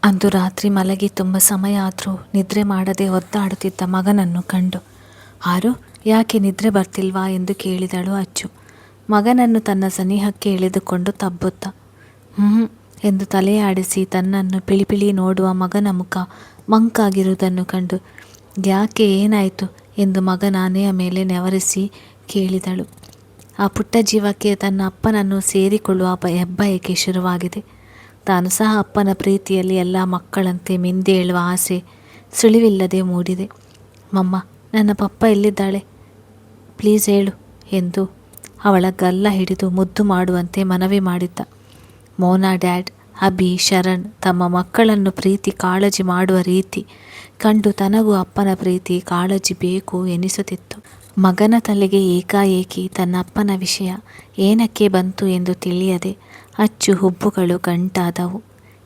ಅಂದು ರಾತ್ರಿ ಮಲಗಿ ತುಂಬ ಸಮಯ ಆದರೂ ನಿದ್ರೆ ಮಾಡದೆ ಒದ್ದಾಡುತ್ತಿದ್ದ ಮಗನನ್ನು ಕಂಡು, ಆರು, ಯಾಕೆ ನಿದ್ರೆ ಬರ್ತಿಲ್ವಾ ಎಂದು ಕೇಳಿದಳು ಅಚ್ಚು. ಮಗನನ್ನು ತನ್ನ ಸನಿಹಕ್ಕೆ ಎಳೆದುಕೊಂಡು ತಬ್ಬುತ್ತ ಎಂದು ತಲೆಯಾಡಿಸಿ ತನ್ನನ್ನು ಪಿಳಿಪಿಳಿ ನೋಡುವ ಮಗನ ಮುಖ ಮಂಕಾಗಿರುವುದನ್ನು ಕಂಡು, ಯಾಕೆ, ಏನಾಯಿತು ಎಂದು ಮಗನ ಆನೆಯ ಮೇಲೆ ನೆವರಿಸಿ ಕೇಳಿದಳು. ಆ ಪುಟ್ಟ ಜೀವಕ್ಕೆ ತನ್ನ ಅಪ್ಪನನ್ನು ಸೇರಿಕೊಳ್ಳುವ ಹೆಬ್ಬಯಕೆ ಶುರುವಾಗಿದೆ. ತಾನು ಸಹ ಅಪ್ಪನ ಪ್ರೀತಿಯಲ್ಲಿ ಎಲ್ಲ ಮಕ್ಕಳಂತೆ ಮಿಂದೇಳುವ ಆಸೆ ಸುಳಿವಿಲ್ಲದೆ ಮೂಡಿದೆ. ಮಮ್ಮ, ನನ್ನ ಪಪ್ಪ ಎಲ್ಲಿದ್ದಾಳೆ, ಪ್ಲೀಸ್ ಹೇಳು ಎಂದು ಅವಳ ಗಲ್ಲ ಹಿಡಿದು ಮುದ್ದು ಮಾಡುವಂತೆ ಮನವಿ ಮಾಡಿದ್ದ. ಮೋನಾ ಡ್ಯಾಡ್, ಅಭಿ, ಶರಣ್ ತಮ್ಮ ಮಕ್ಕಳನ್ನು ಪ್ರೀತಿ ಕಾಳಜಿ ಮಾಡುವ ರೀತಿ ಕಂಡು ತನಗೂ ಅಪ್ಪನ ಪ್ರೀತಿ ಕಾಳಜಿ ಬೇಕು ಎನಿಸುತ್ತಿತ್ತು. ಮಗನ ತಲೆಗೆ ಏಕಾಏಕಿ ತನ್ನ ಅಪ್ಪನ ವಿಷಯ ಏನಕ್ಕೆ ಬಂತು ಎಂದು ತಿಳಿಯದೆ ಅಚ್ಚು ಹುಬ್ಬುಗಳು ಗಂಟಾದವು.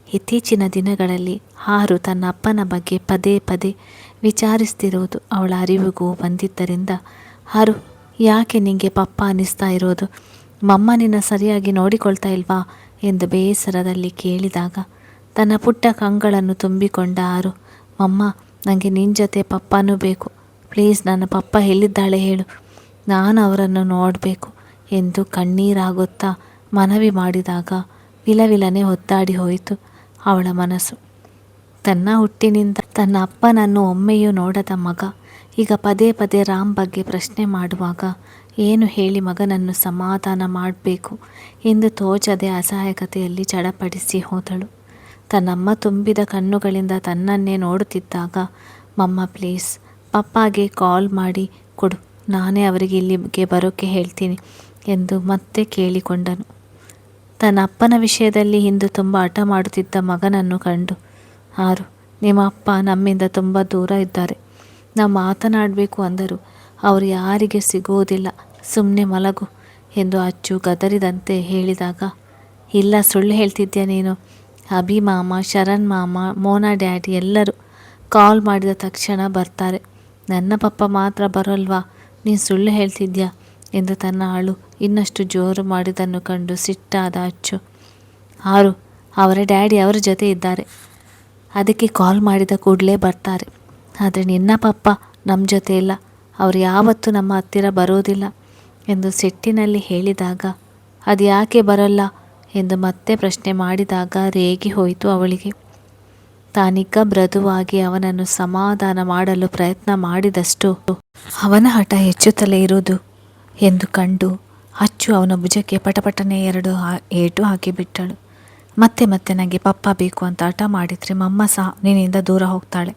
ಇತ್ತೀಚಿನ ದಿನಗಳಲ್ಲಿ ಆರು ತನ್ನ ಅಪ್ಪನ ಬಗ್ಗೆ ಪದೇ ಪದೇ ವಿಚಾರಿಸ್ತಿರುವುದು ಅವಳ ಅರಿವಿಗೂ ಬಂದಿದ್ದರಿಂದ, ಆರು, ಯಾಕೆ ನಿಂಗೆ ಪಪ್ಪ ಅನ್ನಿಸ್ತಾ ಇರೋದು, ಮಮ್ಮ ನಿನ್ನ ಸರಿಯಾಗಿ ನೋಡಿಕೊಳ್ತಾ ಇಲ್ವಾ ಎಂದು ಬೇಸರದಲ್ಲಿ ಕೇಳಿದಾಗ ತನ್ನ ಪುಟ್ಟ ಕಂಗಳನ್ನು ತುಂಬಿಕೊಂಡ ಆರು, ಮಮ್ಮ, ನನಗೆ ನಿನ್ನ ಜೊತೆ ಪಪ್ಪನೂ ಬೇಕು, ಪ್ಲೀಸ್ ನನ್ನ ಪಪ್ಪ ಎಲ್ಲಿದ್ದಾಳೆ ಹೇಳು, ನಾನು ಅವರನ್ನು ನೋಡಬೇಕು ಎಂದು ಕಣ್ಣೀರಾಗುತ್ತಾ ಮನವಿ ಮಾಡಿದಾಗ ವಿಲವಿಲನೆ ಒದ್ದಾಡಿ ಹೋಯಿತು ಅವಳ ಮನಸ್ಸು. ತನ್ನ ಹುಟ್ಟಿನಿಂದ ತನ್ನ ಅಪ್ಪನನ್ನು ಒಮ್ಮೆಯೂ ನೋಡದ ಮಗ ಈಗ ಪದೇ ಪದೇ ರಾಮ್ ಬಗ್ಗೆ ಪ್ರಶ್ನೆ ಮಾಡುವಾಗ ಏನು ಹೇಳಿ ಮಗನನ್ನು ಸಮಾಧಾನ ಮಾಡಬೇಕು ಎಂದು ತೋಚದೆ ಅಸಹಾಯಕತೆಯಲ್ಲಿ ಚಡಪಡಿಸಿ ಹೋದಳು. ತನ್ನಮ್ಮ ತುಂಬಿದ ಕಣ್ಣುಗಳಿಂದ ತನ್ನನ್ನೇ ನೋಡುತ್ತಿದ್ದಾಗ, ಮಮ್ಮ ಪ್ಲೀಸ್ ಪಪ್ಪಾಗೆ ಕಾಲ್ ಮಾಡಿ ಕೊಡು, ನಾನೇ ಅವರಿಗೆ ಇಲ್ಲಿಗೆ ಬರೋಕ್ಕೆ ಹೇಳ್ತೀನಿ ಎಂದು ಮತ್ತೆ ಕೇಳಿಕೊಂಡನು. ತನ್ನ ಅಪ್ಪನ ವಿಷಯದಲ್ಲಿ ಇಂದು ತುಂಬ ಹಠ ಮಾಡುತ್ತಿದ್ದ ಮಗನನ್ನು ಕಂಡು, ಆರು, ನಿಮ್ಮ ಅಪ್ಪ ನಮ್ಮಿಂದ ತುಂಬ ದೂರ ಇದ್ದಾರೆ, ನಾವು ಮಾತನಾಡಬೇಕು ಅಂದರು ಅವರು ಯಾರಿಗೆ ಸಿಗುವುದಿಲ್ಲ, ಸುಮ್ಮನೆ ಮಲಗು ಎಂದು ಅಚ್ಚು ಗದರಿದಂತೆ ಹೇಳಿದಾಗ, ಇಲ್ಲ, ಸುಳ್ಳು ಹೇಳ್ತಿದ್ಯಾ ನೀನು, ಅಭಿ ಮಾಮ, ಶರಣ್ ಮಾಮ, ಮೋನಾ ಡ್ಯಾಡಿ ಎಲ್ಲರೂ ಕಾಲ್ ಮಾಡಿದ ತಕ್ಷಣ ಬರ್ತಾರೆ, ನನ್ನ ಪಪ್ಪ ಮಾತ್ರ ಬರೋಲ್ವಾ, ನೀನು ಸುಳ್ಳು ಹೇಳ್ತಿದ್ಯಾ ಎಂದು ತನ್ನ ಅಳು ಇನ್ನಷ್ಟು ಜೋರು ಮಾಡಿದ್ದನ್ನು ಕಂಡು ಸಿಟ್ಟಾದ ಅಚ್ಚು, ಆರು, ಅವರ ಡ್ಯಾಡಿ ಅವರ ಜೊತೆ ಇದ್ದಾರೆ, ಅದಕ್ಕೆ ಕಾಲ್ ಮಾಡಿದ ಕೂಡಲೇ ಬರ್ತಾರೆ, ಆದರೆ ನಿನ್ನ ಪಪ್ಪ ನಮ್ಮ ಜೊತೆ ಇಲ್ಲ, ಅವರು ಯಾವತ್ತೂ ನಮ್ಮ ಹತ್ತಿರ ಬರೋದಿಲ್ಲ ಎಂದು ಸಿಟ್ಟಿನಲ್ಲಿ ಹೇಳಿದಾಗ, ಅದು ಯಾಕೆ ಬರೋಲ್ಲ ಎಂದು ಮತ್ತೆ ಪ್ರಶ್ನೆ ಮಾಡಿದಾಗ ರೇಗಿ ಹೋಯಿತು ಅವಳಿಗೆ. ತಾನೀಗ ಮೃದುವಾಗಿ ಅವನನ್ನು ಸಮಾಧಾನ ಮಾಡಲು ಪ್ರಯತ್ನ ಮಾಡಿದಷ್ಟು ಅವನ ಹಠ ಹೆಚ್ಚುತ್ತಲೇ ಇರುವುದು ಎಂದು ಕಂಡು ಅಚ್ಚು ಅವನ ಭುಜಕ್ಕೆ ಪಟಪಟನೆ 2 ಏಟು ಹಾಕಿಬಿಟ್ಟಳು. ಮತ್ತೆ ಮತ್ತೆ ನನಗೆ ಪಪ್ಪ ಬೇಕು ಅಂತ ಹಠ ಮಾಡಿದರೆ ಮಮ್ಮ ಸಹ ನಿನ್ನಿಂದ ದೂರ ಹೋಗ್ತಾಳೆ,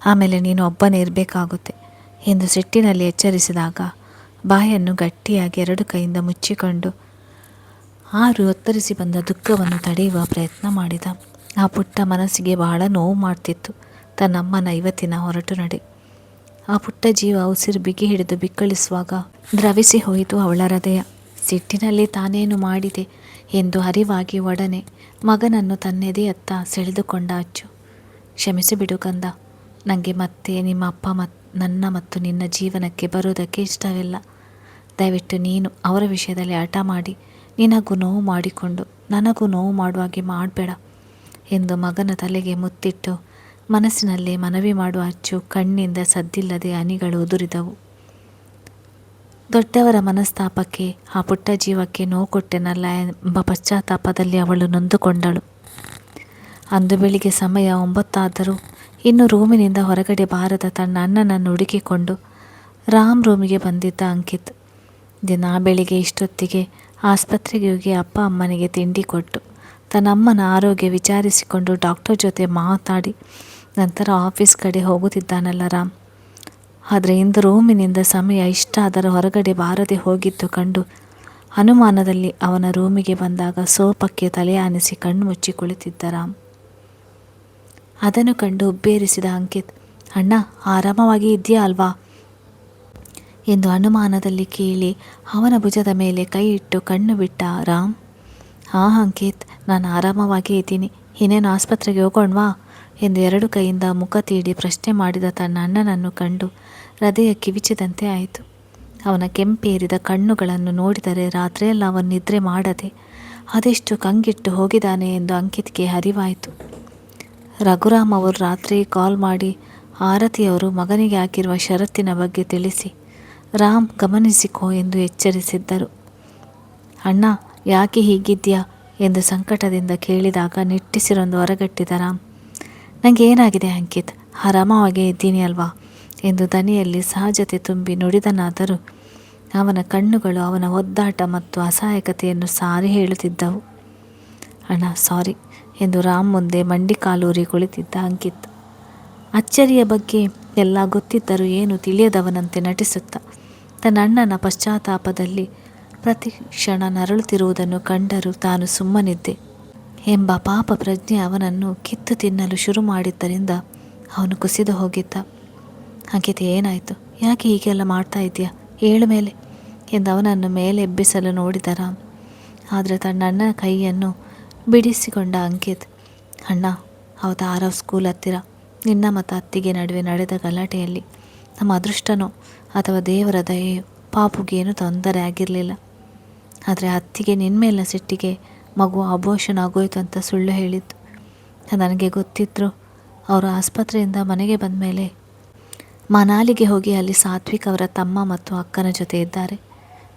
ಆಮೇಲೆ ನೀನು ಒಬ್ಬನೇ ಇರಬೇಕಾಗುತ್ತೆ ಎಂದು ಸಿಟ್ಟಿನಲ್ಲಿ ಎಚ್ಚರಿಸಿದಾಗ ಬಾಯನ್ನು ಗಟ್ಟಿಯಾಗಿ 2 ಕೈಯಿಂದ ಮುಚ್ಚಿಕೊಂಡು ಆರು ಒತ್ತರಿಸಿ ಬಂದ ದುಃಖವನ್ನು ತಡೆಯುವ ಪ್ರಯತ್ನ ಮಾಡಿದ. ಆ ಪುಟ್ಟ ಮನಸ್ಸಿಗೆ ಬಹಳ ನೋವು ಮಾಡ್ತಿತ್ತು ತನ್ನಮ್ಮನ ಇವತ್ತಿನ ಹೊರಟು ನಡೆ. ಆ ಪುಟ್ಟ ಜೀವ ಉಸಿರು ಬಿಗಿ ಹಿಡಿದು ಬಿಕ್ಕಳಿಸುವಾಗ ದ್ರವಿಸಿ ಹೋಯಿತು ಅವಳ ಹೃದಯ. ಸಿಟ್ಟಿನಲ್ಲಿ ತಾನೇನು ಮಾಡಿದೆ ಎಂದು ಅರಿವಾಗಿ ಒಡನೆ ಮಗನನ್ನು ತನ್ನೆದೆಯತ್ತ ಸೆಳೆದುಕೊಂಡ ಅಚ್ಚು. ಕ್ಷಮಿಸಿಬಿಡು ಕಂದ, ನನಗೆ ಮತ್ತೆ ನಿಮ್ಮ ಅಪ್ಪ ನನ್ನ ಮತ್ತು ನಿನ್ನ ಜೀವನಕ್ಕೆ ಬರೋದಕ್ಕೆ ಇಷ್ಟವಿಲ್ಲ. ದಯವಿಟ್ಟು ನೀನು ಅವರ ವಿಷಯದಲ್ಲಿ ಹಠ ಮಾಡಿ ನಿನಗೂ ನೋವು ಮಾಡಿಕೊಂಡು ನನಗೂ ನೋವು ಮಾಡುವಾಗೆ ಮಾಡಬೇಡ ಎಂದು ಮಗನ ತಲೆಗೆ ಮುತ್ತಿಟ್ಟು ಮನಸ್ಸಿನಲ್ಲೇ ಮನವಿ ಮಾಡುವ ಅಚ್ಚು ಕಣ್ಣಿಂದ ಸದ್ದಿಲ್ಲದೆ ಹನಿಗಳು ಉದುರಿದವು. ದೊಡ್ಡವರ ಮನಸ್ತಾಪಕ್ಕೆ ಆ ಪುಟ್ಟ ಜೀವಕ್ಕೆ ನೋವು ಕೊಟ್ಟೆನಲ್ಲ ಎಂಬ ಪಶ್ಚಾತ್ತಾಪದಲ್ಲಿ ಅವಳು ನೊಂದುಕೊಂಡಳು. ಅಂದು ಬೆಳಿಗ್ಗೆ ಸಮಯ 9 ಆದರೂ ಇನ್ನು ರೂಮಿನಿಂದ ಹೊರಗಡೆ ಬಾರದ ತನ್ನ ಅಣ್ಣನನ್ನು ಹುಡುಕಿಕೊಂಡು ರಾಮ್ ರೂಮಿಗೆ ಬಂದಿದ್ದ ಅಂಕಿತ್. ದಿನ ಬೆಳಿಗ್ಗೆ ಇಷ್ಟೊತ್ತಿಗೆ ಆಸ್ಪತ್ರೆಗೆ ಹೋಗಿ ಅಪ್ಪ ಅಮ್ಮನಿಗೆ ತಿಂಡಿ ಕೊಟ್ಟು ತನ್ನ ಅಮ್ಮನ ಆರೋಗ್ಯ ವಿಚಾರಿಸಿಕೊಂಡು ಡಾಕ್ಟರ್ ಜೊತೆ ಮಾತಾಡಿ ನಂತರ ಆಫೀಸ್ ಕಡೆ ಹೋಗುತ್ತಿದ್ದಾನಲ್ಲ ರಾಮ್. ಆದರೆ ಇಂದು ರೂಮಿನಿಂದ ಸಮಯ ಇಷ್ಟಾದರೂ ಹೊರಗಡೆ ಬಾರದೆ ಹೋಗಿದ್ದು ಕಂಡು ಅನುಮಾನದಲ್ಲಿ ಅವನ ರೂಮಿಗೆ ಬಂದಾಗ ಸೋಫಾಕ್ಕೆ ತಲೆ ಆನಿಸಿ ಕಣ್ಣು ಮುಚ್ಚಿ ಕುಳಿತಿದ್ದ ರಾಮ್. ಅದನ್ನು ಕಂಡು ಉಬ್ಬೇರಿಸಿದ ಅಂಕಿತ್, ಅಣ್ಣ ಆರಾಮವಾಗಿ ಇದೆಯಾ ಅಲ್ವಾ ಎಂದು ಅನುಮಾನದಲ್ಲಿ ಕೇಳಿ ಅವನ ಭುಜದ ಮೇಲೆ ಕೈ ಇಟ್ಟು ಕಣ್ಣು ಬಿಟ್ಟ ರಾಮ್. ಹಾಂ ಅಂಕಿತ್, ನಾನು ಆರಾಮವಾಗಿ ಇದ್ದೀನಿ, ಇನ್ನೇನು ಆಸ್ಪತ್ರೆಗೆ ಹೋಗೋಣವಾ ಎಂದು 2 ಕೈಯಿಂದ ಮುಖ ತೀಡಿ ಪ್ರಶ್ನೆ ಮಾಡಿದ ತನ್ನ ಅಣ್ಣನನ್ನು ಕಂಡು ಹೃದಯ ಕಿವಿಚಿದಂತೆ ಆಯಿತು. ಅವನ ಕೆಂಪೇರಿದ ಕಣ್ಣುಗಳನ್ನು ನೋಡಿದರೆ ರಾತ್ರಿಯೆಲ್ಲ ಅವನು ನಿದ್ರೆ ಮಾಡದೆ ಅದೆಷ್ಟು ಕಂಗಿಟ್ಟು ಹೋಗಿದ್ದಾನೆ ಎಂದು ಅಂಕಿತ್ಗೆ ಅರಿವಾಯಿತು. ರಘುರಾಮ್ ಅವರು ರಾತ್ರಿ ಕಾಲ್ ಮಾಡಿ ಆರತಿಯವರು ಮಗನಿಗೆ ಹಾಕಿರುವ ಷರತ್ತಿನ ಬಗ್ಗೆ ತಿಳಿಸಿ ರಾಮ್ ಗಮನಿಸಿಕೋ ಎಂದು ಎಚ್ಚರಿಸಿದ್ದರು. ಅಣ್ಣ ಯಾಕೆ ಹೀಗಿದ್ಯಾ ಎಂದು ಸಂಕಟದಿಂದ ಕೇಳಿದಾಗ ನಿಟ್ಟಿಸಿರೊಂದು ಹೊರಗಟ್ಟಿದ ರಾಮ್. ನನಗೆ ಏನಾಗಿದೆ ಅಂಕಿತ್, ಆರಾಮವಾಗೇ ಇದ್ದೀನಿ ಅಲ್ವಾ ಎಂದು ದನಿಯಲ್ಲಿ ಸಹಜತೆ ತುಂಬಿ ನುಡಿದನಾದರೂ ಅವನ ಕಣ್ಣುಗಳು ಅವನ ಒದ್ದಾಟ ಮತ್ತು ಅಸಹಾಯಕತೆಯನ್ನು ಸಾರಿ ಹೇಳುತ್ತಿದ್ದವು. ಅಣ್ಣ ಸಾರಿ ಎಂದು ರಾಮ್ ಮುಂದೆ ಮಂಡಿ ಕಾಲೂರಿ ಕುಳಿತಿದ್ದ ಅಂಕಿತ್ ಅಚ್ಚರಿಯ ಬಗ್ಗೆ ಎಲ್ಲ ಗೊತ್ತಿದ್ದರೂ ಏನು ತಿಳಿಯದವನಂತೆ ನಟಿಸುತ್ತಾ ತನ್ನ ಅಣ್ಣನ ಪಶ್ಚಾತ್ತಾಪದಲ್ಲಿ ಪ್ರತಿ ಕ್ಷಣ ನರಳುತ್ತಿರುವುದನ್ನು ಕಂಡರೂ ತಾನು ಸುಮ್ಮನಿದ್ದೆ ಎಂಬ ಪಾಪ ಪ್ರಜ್ಞೆ ಅವನನ್ನು ಕಿತ್ತು ತಿನ್ನಲು ಶುರು ಮಾಡಿದ್ದರಿಂದ ಅವನು ಕುಸಿದು ಹೋಗಿದ್ದ. ಅಂಕಿತ್ ಏನಾಯಿತು, ಯಾಕೆ ಹೀಗೆಲ್ಲ ಮಾಡ್ತಾ ಇದೆಯಾ, ಏಳು ಮೇಲೆ ಎಂದು ಅವನನ್ನು ಮೇಲೆ ಎಬ್ಬಿಸಲು ನೋಡಿದ ರಾಮ್. ಆದರೆ ತನ್ನ ಅಣ್ಣನ ಕೈಯನ್ನು ಬಿಡಿಸಿಕೊಂಡ ಅಂಕಿತ್, ಅಣ್ಣ ಅವತ್ತು ಆರವ್ ಸ್ಕೂಲ್ ಹತ್ತಿರ ನಿನ್ನ ಮತ್ತು ಅತ್ತಿಗೆ ನಡುವೆ ನಡೆದ ಗಲಾಟೆಯಲ್ಲಿ ನಮ್ಮ ಅದೃಷ್ಟನೋ ಅಥವಾ ದೇವರ ದಯೆಯೋ ಪಾಪುಗೇನು ತೊಂದರೆ ಆಗಿರಲಿಲ್ಲ. ಆದರೆ ಅತ್ತಿಗೆ ನಿನ್ನ ಮೇಲಿನ ಸಿಟ್ಟಿಗೆ ಮಗು ಅಬೋಷನ್ ಆಗೋಯ್ತು ಅಂತ ಸುಳ್ಳು ಹೇಳಿದ್ದು ನನಗೆ ಗೊತ್ತಿದ್ರು ಅವರು ಆಸ್ಪತ್ರೆಯಿಂದ ಮನೆಗೆ ಬಂದ ಮೇಲೆ ಮನಾಲಿಗೆ ಹೋಗಿ ಅಲ್ಲಿ ಸಾತ್ವಿಕ್ ಅವರ ತಮ್ಮ ಮತ್ತು ಅಕ್ಕನ ಜೊತೆ ಇದ್ದಾರೆ.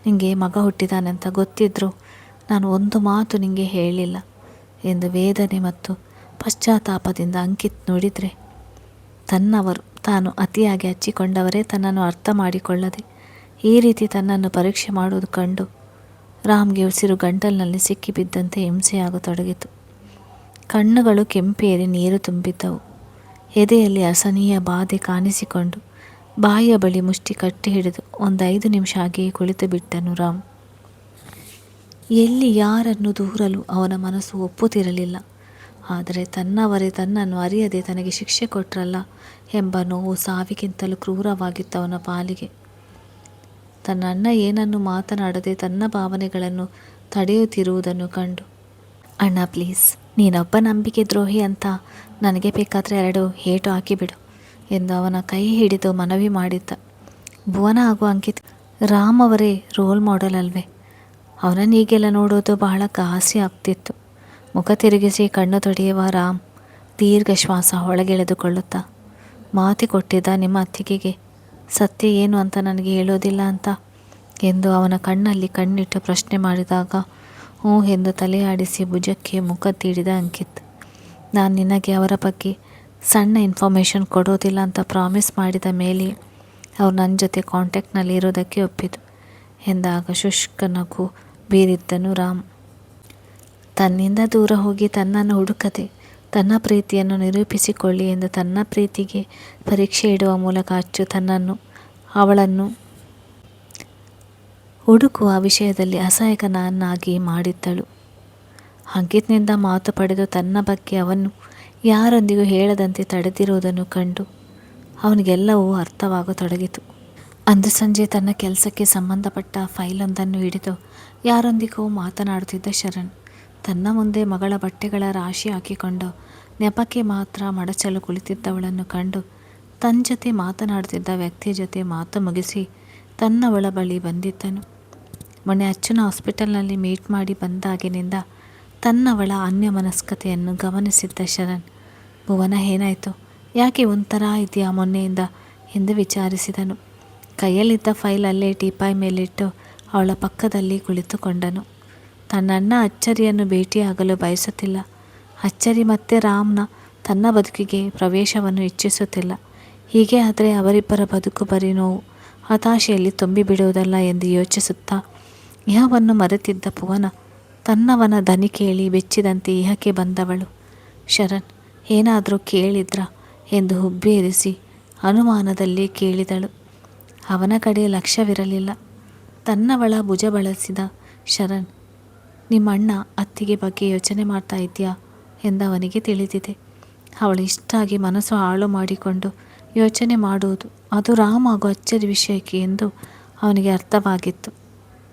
ನಿಮಗೆ ಮಗ ಹುಟ್ಟಿದಾನೆ ಅಂತ ಗೊತ್ತಿದ್ರು ನಾನು ಒಂದು ಮಾತು ನಿಮಗೆ ಹೇಳಿಲ್ಲ ಎಂದು ವೇದನೆ ಮತ್ತು ಪಶ್ಚಾತ್ತಾಪದಿಂದ ಅಂಕಿತ್ ನುಡಿದರೆ, ತನ್ನವರು ತಾನು ಅತಿಯಾಗಿ ಹಚ್ಚಿಕೊಂಡವರೇ ತನ್ನನ್ನು ಅರ್ಥ ಮಾಡಿಕೊಳ್ಳದೆ ಈ ರೀತಿ ತನ್ನನ್ನು ಪರೀಕ್ಷೆ ಮಾಡುವುದು ಕಂಡು ರಾಮ್ಗೆ ಉಸಿರು ಗಂಟಲಿನಲ್ಲಿ ಸಿಕ್ಕಿಬಿದ್ದಂತೆ ಹಿಂಸೆಯಾಗತೊಡಗಿತು. ಕಣ್ಣುಗಳು ಕೆಂಪೇರಿ ನೀರು ತುಂಬಿದ್ದವು. ಎದೆಯಲ್ಲಿ ಅಸಹನೀಯ ಬಾಧೆ ಕಾಣಿಸಿಕೊಂಡು ಬಾಯಿಯ ಬಳಿ ಮುಷ್ಟಿ ಕಟ್ಟಿ ಹಿಡಿದು 5 ನಿಮಿಷ ಹಾಗೆಯೇ ಕುಳಿತು ಬಿಟ್ಟನು ರಾಮ್. ಎಲ್ಲಿ ಯಾರನ್ನು ದೂರಲು ಅವನ ಮನಸ್ಸು ಒಪ್ಪುತ್ತಿರಲಿಲ್ಲ. ಆದರೆ ತನ್ನವರೇ ತನ್ನನ್ನು ಅರಿಯದೆ ತನಗೆ ಶಿಕ್ಷೆ ಕೊಟ್ರಲ್ಲ ಎಂಬ ನೋವು ಸಾವಿಗಿಂತಲೂ ಕ್ರೂರವಾಗಿತ್ತು ಅವನ ಪಾಲಿಗೆ. ತನ್ನ ಅಣ್ಣ ಏನನ್ನು ಮಾತನಾಡದೆ ತನ್ನ ಭಾವನೆಗಳನ್ನು ತಡೆಯುತ್ತಿರುವುದನ್ನು ಕಂಡು, ಅಣ್ಣ ಪ್ಲೀಸ್ ನೀನೊಬ್ಬ ನಂಬಿಕೆ ದ್ರೋಹಿ ಅಂತ ನನಗೆ ಬೇಕಾದರೆ 2 ಏಟು ಹಾಕಿಬಿಡು ಎಂದು ಅವನ ಕೈ ಹಿಡಿದು ಮನವಿ ಮಾಡಿದ್ದ. ಭುವನ ಹಾಗೂ ಅಂಕಿತ್ ರಾಮ್ ಅವರೇ ರೋಲ್ ಮಾಡೆಲ್ ಅಲ್ವೇ. ಅವನನ್ನು ಹೀಗೆಲ್ಲ ನೋಡೋದು ಬಹಳ ಘಾಸಿ ಆಗ್ತಿತ್ತು. ಮುಖ ತಿರುಗಿಸಿ ಕಣ್ಣು ತೊಡೆಯುವ ರಾಮ್ ದೀರ್ಘ ಶ್ವಾಸ ಒಳಗೆಳೆದುಕೊಳ್ಳುತ್ತಾ, ಮಾತಿ ಕೊಟ್ಟಿದ್ದ ನಿಮ್ಮ ಅತ್ತಿಗೆಗೆ ಸತ್ಯ ಏನು ಅಂತ ನನಗೆ ಹೇಳೋದಿಲ್ಲ ಅಂತ ಎಂದು ಅವನ ಕಣ್ಣಲ್ಲಿ ಕಣ್ಣಿಟ್ಟು ಪ್ರಶ್ನೆ ಮಾಡಿದಾಗ ಹ್ಞೂ ಎಂದು ತಲೆಯಾಡಿಸಿ ಭುಜಕ್ಕೆ ಮುಖ ತೀಡಿದ ಅಂಕಿತ್. ನಾನು ನಿನಗೆ ಅವರ ಬಗ್ಗೆ ಸಣ್ಣ ಇನ್ಫಾರ್ಮೇಷನ್ ಕೊಡೋದಿಲ್ಲ ಅಂತ ಪ್ರಾಮಿಸ್ ಮಾಡಿದ ಮೇಲೆ ಅವ್ರು ನನ್ನ ಜೊತೆ ಕಾಂಟ್ಯಾಕ್ಟ್ನಲ್ಲಿ ಇರೋದಕ್ಕೆ ಒಪ್ಪಿತು ಎಂದಾಗ ಶುಷ್ಕ ನಗು ಬೀರಿದ್ದನು ರಾಮ್. ತನ್ನಿಂದ ದೂರ ಹೋಗಿ ತನ್ನನ್ನು ಹುಡುಕದೆ ತನ್ನ ಪ್ರೀತಿಯನ್ನು ನಿರೂಪಿಸಿಕೊಳ್ಳಿ ಎಂದು ತನ್ನ ಪ್ರೀತಿಗೆ ಪರೀಕ್ಷೆ ಇಡುವ ಮೂಲಕ ಅಚ್ಚು ತನ್ನನ್ನು ಅವಳನ್ನು ಹುಡುಕುವ ವಿಷಯದಲ್ಲಿ ಅಸಹಾಯಕನನ್ನಾಗಿ ಮಾಡಿದ್ದಳು. ಅಂಕಿತ್ನಿಂದ ಮಾತು ಪಡೆದು ತನ್ನ ಬಗ್ಗೆ ಅವನು ಯಾರೊಂದಿಗೂ ಹೇಳದಂತೆ ತಡೆದಿರುವುದನ್ನು ಕಂಡು ಅವನಿಗೆಲ್ಲವೂ ಅರ್ಥವಾಗತೊಡಗಿತು. ಅಂದು ಸಂಜೆ ತನ್ನ ಕೆಲಸಕ್ಕೆ ಸಂಬಂಧಪಟ್ಟ ಫೈಲೊಂದನ್ನು ಹಿಡಿದು ಯಾರೊಂದಿಗೂ ಮಾತನಾಡುತ್ತಿದ್ದ ಶರಣ್ ತನ್ನ ಮುಂದೆ ಮಗಳ ಬಟ್ಟೆಗಳ ರಾಶಿ ಹಾಕಿಕೊಂಡು ನೆಪಕ್ಕೆ ಮಾತ್ರ ಮಡಚಲು ಕುಳಿತಿದ್ದವಳನ್ನು ಕಂಡು ತನ್ನ ಜೊತೆ ಮಾತನಾಡುತ್ತಿದ್ದ ವ್ಯಕ್ತಿಯ ಜೊತೆ ಮಾತು ಮುಗಿಸಿ ತನ್ನವಳ ಬಳಿ ಬಂದಿದ್ದನು. ಮೊನ್ನೆ ಅಚ್ಚುನ ಹಾಸ್ಪಿಟಲ್ನಲ್ಲಿ ಮೀಟ್ ಮಾಡಿ ಬಂದಾಗಿನಿಂದ ತನ್ನವಳ ಅನ್ಯಮನಸ್ಕತೆಯನ್ನು ಗಮನಿಸಿದ್ದ ಶರಣ್, ಭುವನ ಏನಾಯಿತು, ಯಾಕೆ ಒಂಥರ ಇದೆಯಾ ಮೊನ್ನೆಯಿಂದ ಎಂದು ವಿಚಾರಿಸಿದನು. ಕೈಯಲ್ಲಿದ್ದ ಫೈಲ್ ಅಲ್ಲೇ ಟೀಪಾಯ್ ಮೇಲಿಟ್ಟು ಅವಳ ಪಕ್ಕದಲ್ಲಿ ಕುಳಿತುಕೊಂಡನು. ತನ್ನಣ್ಣ ಅಚ್ಚರಿಯನ್ನು ಭೇಟಿಯಾಗಲು ಬಯಸುತ್ತಿಲ್ಲ. ಅಚ್ಚರಿ ಮತ್ತೆ ರಾಮ್ನ ತನ್ನ ಬದುಕಿಗೆ ಪ್ರವೇಶವನ್ನು ಇಚ್ಛಿಸುತ್ತಿಲ್ಲ. ಹೀಗೆ ಆದರೆ ಅವರಿಬ್ಬರ ಬದುಕು ಬರೀ ನೋವು ಹತಾಶೆಯಲ್ಲಿ ತುಂಬಿಬಿಡುವುದಲ್ಲ ಎಂದು ಯೋಚಿಸುತ್ತಾ ಇಹವನ್ನು ಮರೆತಿದ್ದ ಭುವನ ತನ್ನವನ ದನಿ ಕೇಳಿ ಬೆಚ್ಚಿದಂತೆ ಇಹಕ್ಕೆ ಬಂದವಳು. ಶರಣ್ ಏನಾದರೂ ಕೇಳಿದ್ರ ಎಂದು ಹುಬ್ಬೇರಿಸಿ ಅನುಮಾನದಲ್ಲಿ ಕೇಳಿದಳು. ಅವನ ಕಡೆ ಲಕ್ಷ್ಯವಿರಲಿಲ್ಲ. ತನ್ನವಳ ಭುಜ ಬಳಸಿದ ಶರಣ್, ನಿಮ್ಮ ಅಣ್ಣ ಅತ್ತಿಗೆ ಬಗ್ಗೆ ಯೋಚನೆ ಮಾಡ್ತಾ ಇದೆಯಾ ಎಂದವನಿಗೆ ತಿಳಿದಿದೆ. ಅವಳು ಇಷ್ಟಾಗಿ ಮನಸ್ಸು ಹಾಳು ಮಾಡಿಕೊಂಡು ಯೋಚನೆ ಮಾಡುವುದು ಅದು ರಾಮ್ ಹಾಗೂ ಅಚ್ಚರಿ ವಿಷಯಕ್ಕೆ ಎಂದು ಅವನಿಗೆ ಅರ್ಥವಾಗಿತ್ತು.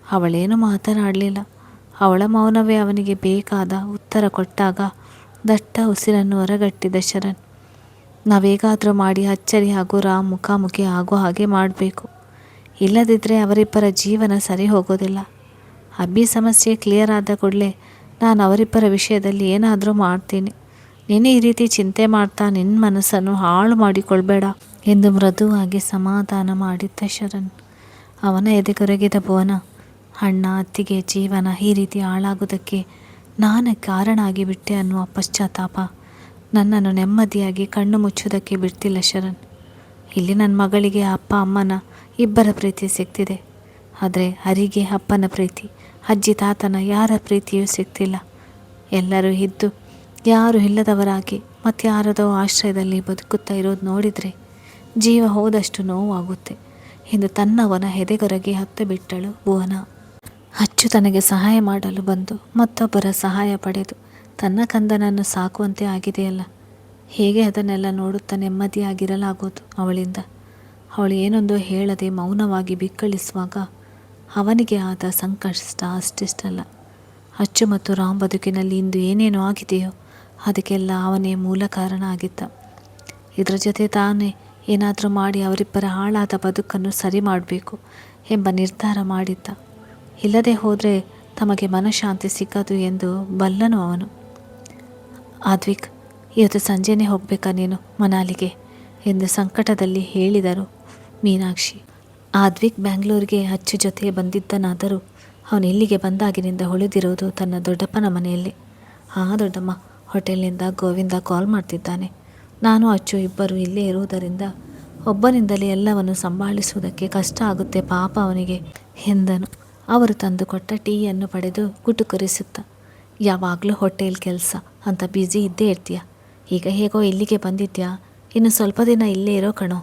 ಅವಳೇನು ಮಾತನಾಡಲಿಲ್ಲ. ಅವಳ ಮೌನವೇ ಅವನಿಗೆ ಬೇಕಾದ ಉತ್ತರ ಕೊಟ್ಟಾಗ ದಟ್ಟ ಉಸಿರನ್ನು ಹೊರಗಟ್ಟಿದ ಶರಣ್, ನಾವೇಗಾದರೂ ಮಾಡಿ ಅಚ್ಚರಿ ಹಾಗೂ ರಾಮ್ ಮುಖಾಮುಖಿ ಆಗೋ ಹಾಗೆ ಮಾಡಬೇಕು. ಇಲ್ಲದಿದ್ದರೆ ಅವರಿಬ್ಬರ ಜೀವನ ಸರಿ ಹೋಗೋದಿಲ್ಲ. ಅಬ್ಬಿ ಸಮಸ್ಯೆ ಕ್ಲಿಯರ್ ಆದ ಕೂಡಲೇ ನಾನು ಅವರಿಬ್ಬರ ವಿಷಯದಲ್ಲಿ ಏನಾದರೂ ಮಾಡ್ತೀನಿ. ನೀನು ಈ ರೀತಿ ಚಿಂತೆ ಮಾಡ್ತಾ ನಿನ್ನ ಮನಸ್ಸನ್ನು ಹಾಳು ಮಾಡಿಕೊಳ್ಬೇಡ ಎಂದು ಮೃದುವಾಗಿ ಸಮಾಧಾನ ಮಾಡಿದ್ದ ಶರಣ್. ಅವನ ಎದೆಗೊರಗಿದ ಭುವನ. ಅಣ್ಣ ಅತ್ತಿಗೆ ಜೀವನ ಈ ರೀತಿ ಹಾಳಾಗೋದಕ್ಕೆ ನಾನು ಕಾರಣ ಆಗಿಬಿಟ್ಟೆ ಅನ್ನುವ ಪಶ್ಚಾತ್ತಾಪ ನನ್ನನ್ನು ನೆಮ್ಮದಿಯಾಗಿ ಕಣ್ಣು ಮುಚ್ಚೋದಕ್ಕೆ ಬಿಡ್ತಿಲ್ಲ ಶರಣ್. ಇಲ್ಲಿ ನನ್ನ ಮಗಳಿಗೆ ಅಪ್ಪ ಅಮ್ಮನ ಇಬ್ಬರ ಪ್ರೀತಿ ಸಿಗ್ತಿದೆ, ಆದರೆ ಹರಿಗೆ ಅಪ್ಪನ ಪ್ರೀತಿ, ಅಜ್ಜಿ ತಾತನ ಯಾರ ಪ್ರೀತಿಯೂ ಸಿಗ್ತಿಲ್ಲ. ಎಲ್ಲರೂ ಇದ್ದು ಯಾರು ಇಲ್ಲದವರಾಗಿ ಮತ್ತಾರದೋ ಆಶ್ರಯದಲ್ಲಿ ಬದುಕುತ್ತಾ ಇರೋದು ನೋಡಿದರೆ ಜೀವ ಹೋದಷ್ಟು ನೋವಾಗುತ್ತೆ ಎಂದು ತನ್ನವನ ಎದೆಗೊರಗಿ ಹತ್ತು ಬಿಟ್ಟಳು ಭುವನ. ಅಚ್ಚು ತನಗೆ ಸಹಾಯ ಮಾಡಲು ಬಂದು ಮತ್ತೊಬ್ಬರ ಸಹಾಯ ಪಡೆದು ತನ್ನ ಕಂದನನ್ನು ಸಾಕುವಂತೆ ಆಗಿದೆಯಲ್ಲ, ಹೇಗೆ ಅದನ್ನೆಲ್ಲ ನೋಡುತ್ತಾ ನೆಮ್ಮದಿಯಾಗಿರಲಾಗೋದು ಅವಳಿಂದ? ಅವಳು ಏನೊಂದು ಹೇಳದೆ ಮೌನವಾಗಿ ಬಿಕ್ಕಳಿಸುವಾಗ ಅವನಿಗೆ ಆದ ಸಂಕಷ್ಟ ಅಷ್ಟಿಷ್ಟಲ್ಲ. ಅಚ್ಚು ಮತ್ತು ರಾಮ್ ಬದುಕಿನಲ್ಲಿ ಇಂದು ಏನೇನೋ ಆಗಿದೆಯೋ ಅದಕ್ಕೆಲ್ಲ ಅವನೇ ಮೂಲ ಕಾರಣ ಆಗಿದ್ದ. ಇದರ ಜೊತೆ ತಾನೇ ಏನಾದರೂ ಮಾಡಿ ಅವರಿಬ್ಬರ ಹಾಳಾದ ಬದುಕನ್ನು ಸರಿ ಮಾಡಬೇಕು ಎಂಬ ನಿರ್ಧಾರ ಮಾಡಿದ್ದ. ಇಲ್ಲದೆ ಹೋದರೆ ತಮಗೆ ಮನಃಶಾಂತಿ ಸಿಕ್ಕದು ಎಂದು ಬಲ್ಲನು ಅವನು. ಆದ್ವಿಕ್, ಇವತ್ತು ಸಂಜೆನೇ ಹೋಗಬೇಕಾ ನೀನು ಮನಾಲಿಗೆ ಎಂದು ಸಂಕಟದಲ್ಲಿ ಹೇಳಿದರು ಮೀನಾಕ್ಷಿ. ಆದ್ವಿಕ್ ಬ್ಯಾಂಗ್ಳೂರಿಗೆ ಅಚ್ಚು ಜೊತೆ ಬಂದಿದ್ದನಾದರೂ ಅವನು ಇಲ್ಲಿಗೆ ಬಂದಾಗಿನಿಂದ ಉಳಿದಿರುವುದು ತನ್ನ ದೊಡ್ಡಪ್ಪನ ಮನೆಯಲ್ಲಿ. ದೊಡ್ಡಮ್ಮ, ಹೋಟೆಲ್ನಿಂದ ಗೋವಿಂದ ಕಾಲ್ ಮಾಡ್ತಿದ್ದಾನೆ. ನಾನು ಅಚ್ಚು ಇಬ್ಬರು ಇಲ್ಲೇ ಇರುವುದರಿಂದ ಒಬ್ಬನಿಂದಲೇ ಎಲ್ಲವನ್ನು ಸಂಭಾಳಿಸುವುದಕ್ಕೆ ಕಷ್ಟ ಆಗುತ್ತೆ ಪಾಪ ಅವನಿಗೆ ಎಂದನು. ಅವರು ತಂದುಕೊಟ್ಟ ಟೀಯನ್ನು ಪಡೆದು ಕುಟುಕರಿಸುತ್ತ, ಯಾವಾಗಲೂ ಹೋಟೆಲ್ ಕೆಲಸ ಅಂತ ಬ್ಯುಸಿ ಇದ್ದೇ ಇರ್ತೀಯ, ಈಗ ಹೇಗೋ ಇಲ್ಲಿಗೆ ಬಂದಿದ್ಯಾ, ಇನ್ನು ಸ್ವಲ್ಪ ದಿನ ಇಲ್ಲೇ ಇರೋ ಕಣೋ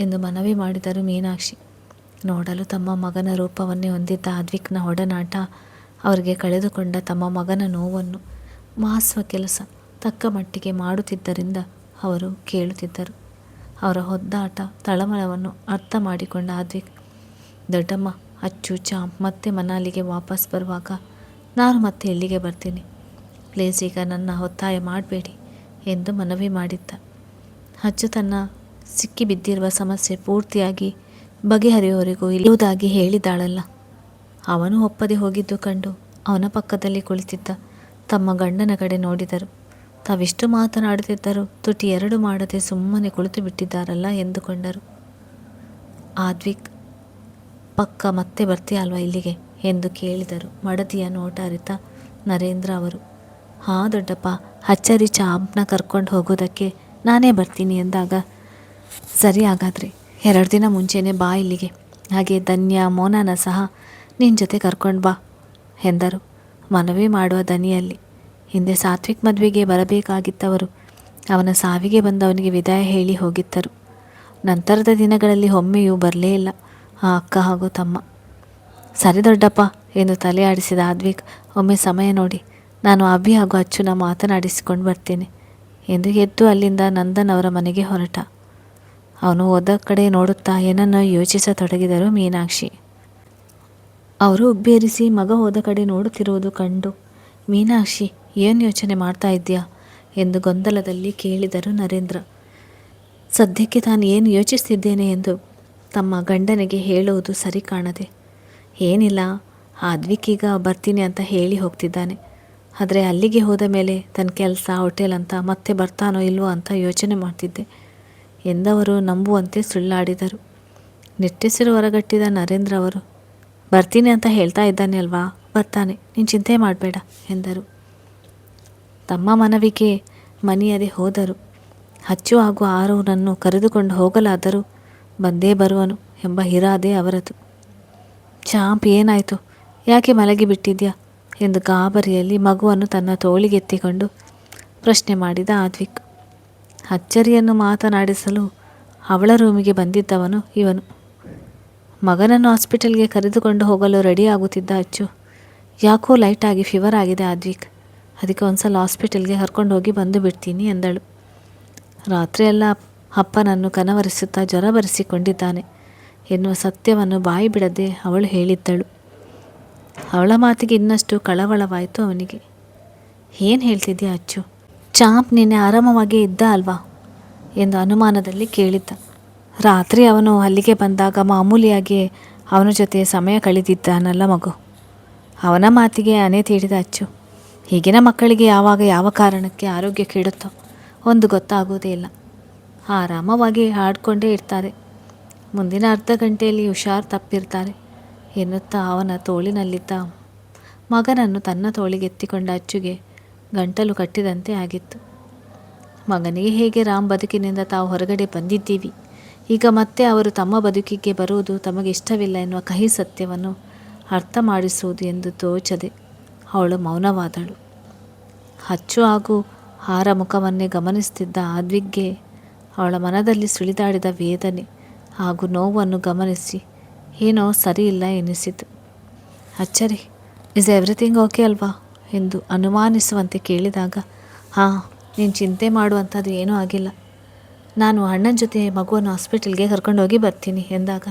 ಎಂದು ಮನವಿ ಮಾಡಿದರು ಮೀನಾಕ್ಷಿ. ನೋಡಲು ತಮ್ಮ ಮಗನ ರೂಪವನ್ನೇ ಹೊಂದಿದ್ದ ಆದ್ವಿಕ್ನ ಒಡನಾಟ ಅವರಿಗೆ ಕಳೆದುಕೊಂಡ ತಮ್ಮ ಮಗನ ನೋವನ್ನು ಮಾಸುವ ಕೆಲಸ ತಕ್ಕ ಮಟ್ಟಿಗೆ ಮಾಡುತ್ತಿದ್ದರಿಂದ ಅವರು ಕೇಳುತ್ತಿದ್ದರು. ಅವರ ಒದ್ದಾಟ ತಳಮಳವನ್ನು ಅರ್ಥ ಮಾಡಿಕೊಂಡ ಆದ್ವಿಕ್, ದೊಡ್ಡಮ್ಮ, ಅಚ್ಚು ಚಾಂಪ್ ಮತ್ತೆ ಮನಾಲಿಗೆ ವಾಪಸ್ ಬರುವಾಗ ನಾನು ಮತ್ತೆ ಇಲ್ಲಿಗೆ ಬರ್ತೀನಿ, ಪ್ಲೀಸ್ ಈಗ ನನ್ನ ಒತ್ತಾಯ ಮಾಡಬೇಡಿ ಎಂದು ಮನವಿ ಮಾಡಿದ್ದ. ಅಚ್ಚು ತನ್ನ ಸಿಕ್ಕಿ ಬಿದ್ದಿರುವ ಸಮಸ್ಯೆ ಪೂರ್ತಿಯಾಗಿ ಬಗೆಹರಿಯುವವರೆಗೂ ಇರುವುದಾಗಿ ಹೇಳಿದ್ದಾಳಲ್ಲ. ಅವನು ಒಪ್ಪದೆ ಹೋಗಿದ್ದು ಕಂಡು ಅವನ ಪಕ್ಕದಲ್ಲಿ ಕುಳಿತಿದ್ದ ತಮ್ಮ ಗಂಡನ ಕಡೆ ನೋಡಿದರು. ತಾವೆಷ್ಟು ಮಾತನಾಡುತ್ತಿದ್ದರೂ ತುಟಿ ಎರಡು ಮಾಡದೆ ಸುಮ್ಮನೆ ಕುಳಿತು ಬಿಟ್ಟಿದ್ದಾರಲ್ಲ ಎಂದುಕೊಂಡರು. ಆದ್ವಿಕ್, ಪಕ್ಕ ಮತ್ತೆ ಬರ್ತೀಯಲ್ವಾ ಇಲ್ಲಿಗೆ ಎಂದು ಕೇಳಿದರು ಮಡದಿಯ ನೋಟ ಅರಿತ ನರೇಂದ್ರ ಅವರು. ದೊಡ್ಡಪ್ಪ, ಅಚ್ಚರಿ ಚಾಂಪ್ನ ಕರ್ಕೊಂಡು ಹೋಗೋದಕ್ಕೆ ನಾನೇ ಬರ್ತೀನಿ ಎಂದಾಗ, ಸರಿ ಹಾಗಾದರೆ 2 ದಿನ ಮುಂಚೆನೇ ಬಾ ಇಲ್ಲಿಗೆ, ಹಾಗೆ ಧನ್ಯ ಮೋನನ ಸಹ ನಿನ್ನ ಜೊತೆ ಕರ್ಕೊಂಡು ಬಾ ಎಂದರು ಮನವಿ ಮಾಡುವ ದನಿಯಲ್ಲಿ. ಹಿಂದೆ ಸಾತ್ವಿಕ್ ಮದುವೆಗೆ ಬರಬೇಕಾಗಿದ್ದವರು ಅವನ ಸಾವಿಗೆ ಬಂದವನಿಗೆ ವಿದಾಯ ಹೇಳಿ ಹೋಗಿದ್ದರು. ನಂತರದ ದಿನಗಳಲ್ಲಿ ಒಮ್ಮೆಯೂ ಬರಲೇ ಇಲ್ಲ ಆ ಅಕ್ಕ ಹಾಗೂ ತಮ್ಮ. ಸರಿ ದೊಡ್ಡಪ್ಪ ಎಂದು ತಲೆ ಆಡಿಸಿದ ಆದ್ವಿಕ್, ಒಮ್ಮೆ ಸಮಯ ನೋಡಿ ನಾನು ಅಭಿ ಹಾಗೂ ಅಚ್ಚುನ ಮಾತನಾಡಿಸಿಕೊಂಡು ಬರ್ತೇನೆ ಎಂದು ಎದ್ದು ಅಲ್ಲಿಂದ ನಂದನ್ ಅವರ ಮನೆಗೆ ಹೊರಟ. ಅವನು ಹೋದ ಕಡೆ ನೋಡುತ್ತಾ ಏನನ್ನೋ ಯೋಚಿಸತೊಡಗಿದರು ಮೀನಾಕ್ಷಿ. ಅವರು ಉಬ್ಬೇರಿಸಿ ಮಗ ಹೋದ ಕಡೆ ನೋಡುತ್ತಿರುವುದು ಕಂಡು, ಮೀನಾಕ್ಷಿ, ಏನು ಯೋಚನೆ ಮಾಡ್ತಾ ಇದ್ದೀಯಾ ಎಂದು ಗೊಂದಲದಲ್ಲಿ ಕೇಳಿದರು ನರೇಂದ್ರ. ಸದ್ಯಕ್ಕೆ ತಾನು ಏನು ಯೋಚಿಸ್ತಿದ್ದೇನೆ ಎಂದು ತಮ್ಮ ಗಂಡನಿಗೆ ಹೇಳುವುದು ಸರಿ ಕಾಣದೆ, ಏನಿಲ್ಲ, ಆದ್ವಿಕ್ ಈಗ ಬರ್ತೀನಿ ಅಂತ ಹೇಳಿ ಹೋಗ್ತಿದ್ದಾನೆ, ಆದರೆ ಅಲ್ಲಿಗೆ ಹೋದ ಮೇಲೆ ತನ್ನ ಕೆಲಸ ಹೋಟೆಲ್ ಅಂತ ಮತ್ತೆ ಬರ್ತಾನೋ ಇಲ್ವೋ ಅಂತ ಯೋಚನೆ ಮಾಡ್ತಿದ್ದೆ ಎಂದವರು ನಂಬುವಂತೆ ಸುಳ್ಳಾಡಿದರು. ನಿಟ್ಟುಸಿರು ಹೊರಗಟ್ಟಿದ ನರೇಂದ್ರ ಅವರು, ಬರ್ತೀನಿ ಅಂತ ಹೇಳ್ತಾ ಇದ್ದಾನೆ ಅಲ್ವಾ, ಬರ್ತಾನೆ, ನೀನು ಚಿಂತೆ ಮಾಡಬೇಡ ಎಂದರು. ತಮ್ಮ ಮನವಿಗೆ ಮನಿಯದೆ ಹೋದರು. ಅಚ್ಚು ಹಾಗೂ ಆರೂರನ್ನು ಕರೆದುಕೊಂಡು ಹೋಗಲಾದರೂ ಬಂದೇ ಬರುವನು ಎಂಬ ಇರಾದೆ ಅವರದು. ಚಾಂಪ್, ಏನಾಯಿತು, ಯಾಕೆ ಮಲಗಿ ಬಿಟ್ಟಿದ್ಯಾ ಎಂದು ಗಾಬರಿಯಲ್ಲಿ ಮಗುವನ್ನು ತನ್ನ ತೋಳಿಗೆತ್ತಿಕೊಂಡು ಪ್ರಶ್ನೆ ಮಾಡಿದ ಆದ್ವಿಕ್. ಅಚ್ಚರಿಯನ್ನು ಮಾತನಾಡಿಸಲು ಅವಳ ರೂಮಿಗೆ ಬಂದಿದ್ದವನು ಇವನು. ಮಗನನ್ನು ಹಾಸ್ಪಿಟಲ್ಗೆ ಕರೆದುಕೊಂಡು ಹೋಗಲು ರೆಡಿ ಆಗುತ್ತಿದ್ದ ಅಚ್ಚು, ಯಾಕೋ ಲೈಟಾಗಿ ಫೀವರ್ ಆಗಿದೆ ಆದ್ವಿಕ್, ಅದಕ್ಕೆ ಒಂದ್ಸಲ ಹಾಸ್ಪಿಟಲ್ಗೆ ಕರ್ಕೊಂಡು ಹೋಗಿ ಬಂದು ಬಿಡ್ತೀನಿ ಎಂದಳು. ರಾತ್ರಿಯೆಲ್ಲ ಅಪ್ಪನನ್ನು ಕನವರಿಸುತ್ತಾ ಜ್ವರ ಬರೆಸಿಕೊಂಡಿದ್ದಾನೆ ಎನ್ನುವ ಸತ್ಯವನ್ನು ಬಾಯಿ ಬಿಡದೆ ಅವಳು ಹೇಳಿದ್ದಳು. ಅವಳ ಮಾತಿಗೆ ಇನ್ನಷ್ಟು ಕಳವಳವಾಯಿತು ಅವನಿಗೆ. ಏನು ಹೇಳ್ತಿದ್ಯಾ ಅಚ್ಚು, ಚಾಂಪ್ ನಿನ್ನೆ ಆರಾಮವಾಗಿ ಇದ್ದ ಅಲ್ವಾ ಎಂದು ಅನುಮಾನದಲ್ಲಿ ಕೇಳಿದ್ದ. ರಾತ್ರಿ ಅವನು ಅಲ್ಲಿಗೆ ಬಂದಾಗ ಮಾಮೂಲಿಯಾಗಿ ಅವನ ಜೊತೆ ಸಮಯ ಕಳೆದಿದ್ದಾನಲ್ಲ ಮಗು. ಅವನ ಮಾತಿಗೆ ಅನೆ ತೀಡಿದ ಅಚ್ಚು, ಈಗಿನ ಮಕ್ಕಳಿಗೆ ಯಾವಾಗ ಯಾವ ಕಾರಣಕ್ಕೆ ಆರೋಗ್ಯ ಕೆಡುತ್ತೋ ಒಂದು ಗೊತ್ತಾಗೋದೇ ಇಲ್ಲ. ಆರಾಮವಾಗಿ ಆಡ್ಕೊಂಡೇ ಇರ್ತಾರೆ. ಮುಂದಿನ ಅರ್ಧ ಗಂಟೆಯಲ್ಲಿ ಹುಷಾರು ತಪ್ಪಿರ್ತಾರೆ ಎನ್ನುತ್ತಾ ಅವನ ತೋಳಿನಲ್ಲಿದ್ದ ಮಗನನ್ನು ತನ್ನ ತೋಳಿಗೆ ಎತ್ತಿಕೊಂಡ ಅಚ್ಚುಗೆ ಗಂಟಲು ಕಟ್ಟಿದಂತೆ ಆಗಿತ್ತು. ಮಗನಿಗೆ ಹೇಗೆ ರಾಮ್ ಬದುಕಿನಿಂದ ತಾವು ಹೊರಗಡೆ ಬಂದಿದ್ದೀವಿ, ಈಗ ಮತ್ತೆ ಅವರು ತಮ್ಮ ಬದುಕಿಗೆ ಬರುವುದು ತಮಗೆ ಇಷ್ಟವಿಲ್ಲ ಎನ್ನುವ ಕಹಿ ಸತ್ಯವನ್ನು ಅರ್ಥ ಮಾಡಿಸುವುದು ಎಂದು ತೋಚದೆ ಅವಳು ಮೌನವಾದಳು. ಅಚ್ಚು ಹಾಗೂ ಹಾರ ಮುಖವನ್ನೇ ಗಮನಿಸುತ್ತಿದ್ದ ಆದ್ವಿಗ್ಗೆ ಅವಳ ಮನದಲ್ಲಿ ಸುಳಿದಾಡಿದ ವೇದನೆ ಹಾಗೂ ನೋವನ್ನು ಗಮನಿಸಿ ಏನೋ ಸರಿಯಿಲ್ಲ ಎನಿಸಿತು. ಅಚ್ಚರಿ, ಇಸ್ ಎವ್ರಿಥಿಂಗ್ ಓಕೆ ಅಲ್ವಾ ಎಂದು ಅನುಮಾನಿಸುವಂತೆ ಕೇಳಿದಾಗ, ಹಾಂ, ನೀನು ಚಿಂತೆ ಮಾಡುವಂಥದ್ದು ಏನೂ ಆಗಿಲ್ಲ, ನಾನು ಅಣ್ಣನ ಜೊತೆ ಮಗುವನ್ನು ಹಾಸ್ಪಿಟಲ್ಗೆ ಕರ್ಕೊಂಡೋಗಿ ಬರ್ತೀನಿ ಎಂದಾಗ,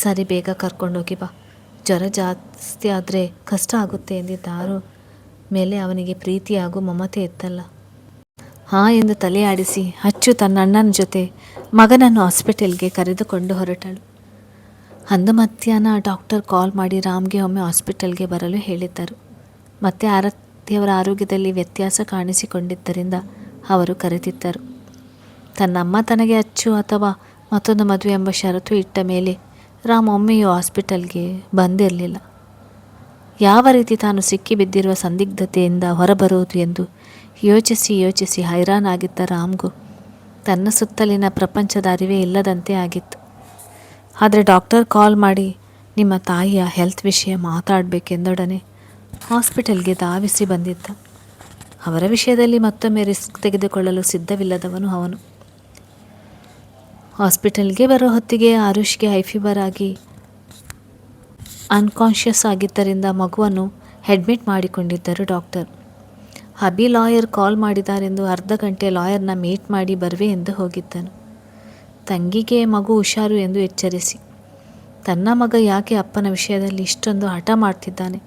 ಸರಿ, ಬೇಗ ಕರ್ಕೊಂಡೋಗಿ ಬಾ, ಜ್ವರ ಜಾಸ್ತಿ ಆದರೆ ಕಷ್ಟ ಆಗುತ್ತೆ ಎಂದಿದ್ದಾರು ಮೇಲೆ ಅವನಿಗೆ ಪ್ರೀತಿ ಹಾಗೂ ಮಮತೆ ಇತ್ತಲ್ಲ. ಹಾಂ ಎಂದು ತಲೆ ಆಡಿಸಿ ಅಚ್ಚು ತನ್ನ ಅಣ್ಣನ ಜೊತೆ ಮಗನನ್ನು ಹಾಸ್ಪಿಟಲ್ಗೆ ಕರೆದುಕೊಂಡು ಹೊರಟಳು. ಅಂದು ಮಧ್ಯಾಹ್ನ ಡಾಕ್ಟರ್ ಕಾಲ್ ಮಾಡಿ ರಾಮ್ಗೆ ಒಮ್ಮೆ ಹಾಸ್ಪಿಟಲ್ಗೆ ಬರಲು ಹೇಳಿದ್ದರು. ಮತ್ತೆ ಆರತಿಯವರ ಆರೋಗ್ಯದಲ್ಲಿ ವ್ಯತ್ಯಾಸ ಕಾಣಿಸಿಕೊಂಡಿದ್ದರಿಂದ ಅವರು ಕರೆದಿದ್ದರು. ತನ್ನಮ್ಮ ತನಗೆ ಅಚ್ಚು ಅಥವಾ ಮತ್ತೊಂದು ಮದುವೆ ಎಂಬ ಷರತ್ತು ಇಟ್ಟ ಮೇಲೆ ರಾಮ್ ಒಮ್ಮೆಯೂ ಹಾಸ್ಪಿಟಲ್ಗೆ ಬಂದಿರಲಿಲ್ಲ. ಯಾವ ರೀತಿ ತಾನು ಸಿಕ್ಕಿ ಬಿದ್ದಿರುವ ಸಂದಿಗ್ಧತೆಯಿಂದ ಹೊರಬರುವುದು ಎಂದು ಯೋಚಿಸಿ ಹೈರಾಣಾಗಿದ್ದ ರಾಮ್ಗೂ ತನ್ನ ಸುತ್ತಲಿನ ಪ್ರಪಂಚದ ಅರಿವೇ ಇಲ್ಲದಂತೆ ಆಗಿತ್ತು. ಆದರೆ ಡಾಕ್ಟರ್ ಕಾಲ್ ಮಾಡಿ ನಿಮ್ಮ ತಾಯಿಯ ಹೆಲ್ತ್ ವಿಷಯ ಮಾತಾಡಬೇಕೆಂದೊಡನೆ ಹಾಸ್ಪಿಟಲ್ಗೆ ಧಾವಿಸಿ ಬಂದಿದ್ದ. ಅವರ ವಿಷಯದಲ್ಲಿ ಮತ್ತೊಮ್ಮೆ ರಿಸ್ಕ್ ತೆಗೆದುಕೊಳ್ಳಲು ಸಿದ್ಧವಿಲ್ಲದವನು ಅವನು. ಹಾಸ್ಪಿಟಲ್ಗೆ ಬರೋ ಹೊತ್ತಿಗೆ ಆರುಷ್ಗೆ ಹೈ ಫೀವರ್ ಆಗಿ ಅನ್ಕಾನ್ಷಿಯಸ್ ಆಗಿದ್ದರಿಂದ ಮಗುವನ್ನು ಅಡ್ಮಿಟ್ ಮಾಡಿಕೊಂಡಿದ್ದರು ಡಾಕ್ಟರ್. ಅಭಿ ಲಾಯರ್ ಕಾಲ್ ಮಾಡಿದ್ದಾರೆಂದು ಅರ್ಧ ಗಂಟೆ ಲಾಯರ್ನ ಮೀಟ್ ಮಾಡಿ ಬರುವೆ ಎಂದು ಹೋಗಿದ್ದನು. ತಂಗಿಗೆ ಮಗು ಹುಷಾರು ಎಂದು ಎಚ್ಚರಿಸಿ, ತನ್ನ ಮಗ ಯಾಕೆ ಅಪ್ಪನ ವಿಷಯದಲ್ಲಿ ಇಷ್ಟೊಂದು ಹಠ ಮಾಡ್ತಿದ್ದಾನೆ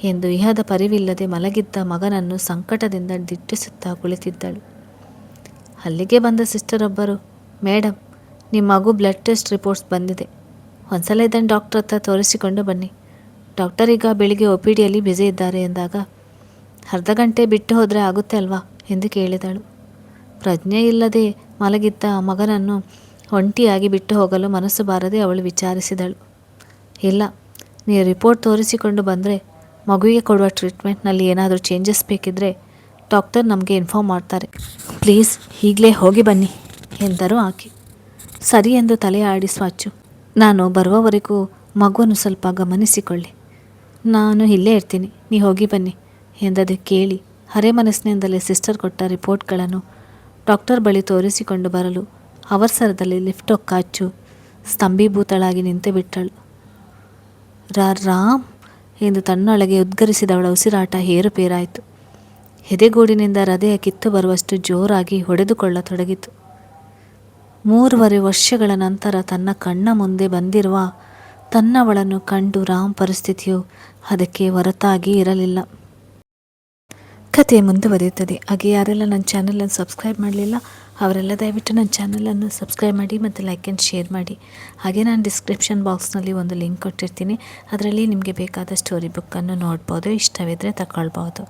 ಎಂದು ಇಹದ ಪರಿವಿಲ್ಲದೆ ಮಲಗಿದ್ದ ಮಗನನ್ನು ಸಂಕಟದಿಂದ ದಿಟ್ಟಿಸುತ್ತಾ ಕುಳಿತಿದ್ದಳು. ಅಲ್ಲಿಗೆ ಬಂದ ಸಿಸ್ಟರೊಬ್ಬರು, ಮೇಡಮ್, ನಿಮ್ಮ ಮಗು ಬ್ಲಡ್ ಟೆಸ್ಟ್ ರಿಪೋರ್ಟ್ಸ್ ಬಂದಿದೆ, ಒಂದ್ಸಲ ಇದನ್ನು ಡಾಕ್ಟರ್ ಹತ್ರ ತೋರಿಸಿಕೊಂಡು ಬನ್ನಿ, ಡಾಕ್ಟರ್ ಈಗ ಬೆಳಿಗ್ಗೆ OPDಯಲ್ಲಿ ಬ್ಯುಸಿ ಇದ್ದಾರೆ ಎಂದಾಗ, ಅರ್ಧ ಗಂಟೆ ಬಿಟ್ಟು ಹೋದರೆ ಆಗುತ್ತೆ ಅಲ್ವಾ ಎಂದು ಕೇಳಿದಳು. ಪ್ರಜ್ಞೆ ಇಲ್ಲದೆ ಮಲಗಿದ್ದ ಮಗನನ್ನು ಒಂಟಿಯಾಗಿ ಬಿಟ್ಟು ಹೋಗಲು ಮನಸ್ಸು ಬಾರದೆ ಅವಳು ವಿಚಾರಿಸಿದಳು. ಇಲ್ಲ, ನೀವು ರಿಪೋರ್ಟ್ ತೋರಿಸಿಕೊಂಡು ಬಂದರೆ ಮಗುವಿಗೆ ಕೊಡುವ ಟ್ರೀಟ್ಮೆಂಟ್ನಲ್ಲಿ ಏನಾದರೂ ಚೇಂಜಸ್ ಬೇಕಿದ್ದರೆ ಡಾಕ್ಟರ್ ನಮಗೆ ಇನ್ಫಾರ್ಮ್ ಮಾಡ್ತಾರೆ, ಪ್ಲೀಸ್ ಈಗಲೇ ಹೋಗಿ ಬನ್ನಿ ಎಂದರು ಆಕೆ. ಸರಿ ಎಂದು ತಲೆ ಆಡಿಸುವ ಅಚ್ಚು, ನಾನು ಬರುವವರೆಗೂ ಮಗುವನ್ನು ಸ್ವಲ್ಪ ಗಮನಿಸಿಕೊಳ್ಳಿ, ನಾನು ಇಲ್ಲೇ ಇರ್ತೀನಿ, ನೀ ಹೋಗಿ ಬನ್ನಿ ಎಂದದು ಕೇಳಿ ಹರೆ ಮನಸ್ಸಿನಿಂದಲೇ ಸಿಸ್ಟರ್ ಕೊಟ್ಟ ರಿಪೋರ್ಟ್ಗಳನ್ನು ಡಾಕ್ಟರ್ ಬಳಿ ತೋರಿಸಿಕೊಂಡು ಬರಲು ಅವಸರದಲ್ಲಿ ಲಿಫ್ಟ್ ಹೊಕ್ಕ ಅಚ್ಚು ಸ್ತಂಭೀಭೂತಳಾಗಿ ನಿಂತು ಬಿಟ್ಟಳು. ರಾಮ್ ಎಂದು ತನ್ನೊಳಗೆ ಉದ್ಗರಿಸಿದವಳ ಉಸಿರಾಟ ಏರುಪೇರಾಯಿತು. ಎದೆಗೂಡಿನಿಂದ ಹೃದಯ ಕಿತ್ತು ಬರುವಷ್ಟು ಜೋರಾಗಿ ಹೊಡೆದುಕೊಳ್ಳತೊಡಗಿತು. 3.5 ವರ್ಷಗಳ ನಂತರ ತನ್ನ ಕಣ್ಣ ಮುಂದೆ ಬಂದಿರುವ ತನ್ನವಳನ್ನು ಕಂಡು ರಾಮ್ ಪರಿಸ್ಥಿತಿಯು ಅದಕ್ಕೆ ಹೊರತಾಗಿ ಇರಲಿಲ್ಲ. ಕತೆ ಮುಂದುವರಿಯುತ್ತದೆ. ಹಾಗೆ ಯಾರೆಲ್ಲ ನನ್ನ ಚಾನಲನ್ನು ಸಬ್ಸ್ಕ್ರೈಬ್ ಮಾಡಲಿಲ್ಲ ಅವರೆಲ್ಲ ದಯವಿಟ್ಟು ನನ್ನ ಚಾನಲನ್ನು ಸಬ್ಸ್ಕ್ರೈಬ್ ಮಾಡಿ ಮತ್ತು ಲೈಕ್ ಆ್ಯಂಡ್ ಶೇರ್ ಮಾಡಿ. ಹಾಗೆ ನಾನು ಡಿಸ್ಕ್ರಿಪ್ಷನ್ ಬಾಕ್ಸ್ನಲ್ಲಿ ಒಂದು ಲಿಂಕ್ ಕೊಟ್ಟಿರ್ತೀನಿ, ಅದರಲ್ಲಿ ನಿಮಗೆ ಬೇಕಾದ ಸ್ಟೋರಿ ಬುಕ್ಕನ್ನು ನೋಡ್ಬೋದು, ಇಷ್ಟವಿದ್ದರೆ ತಗೊಳ್ಬೋದು.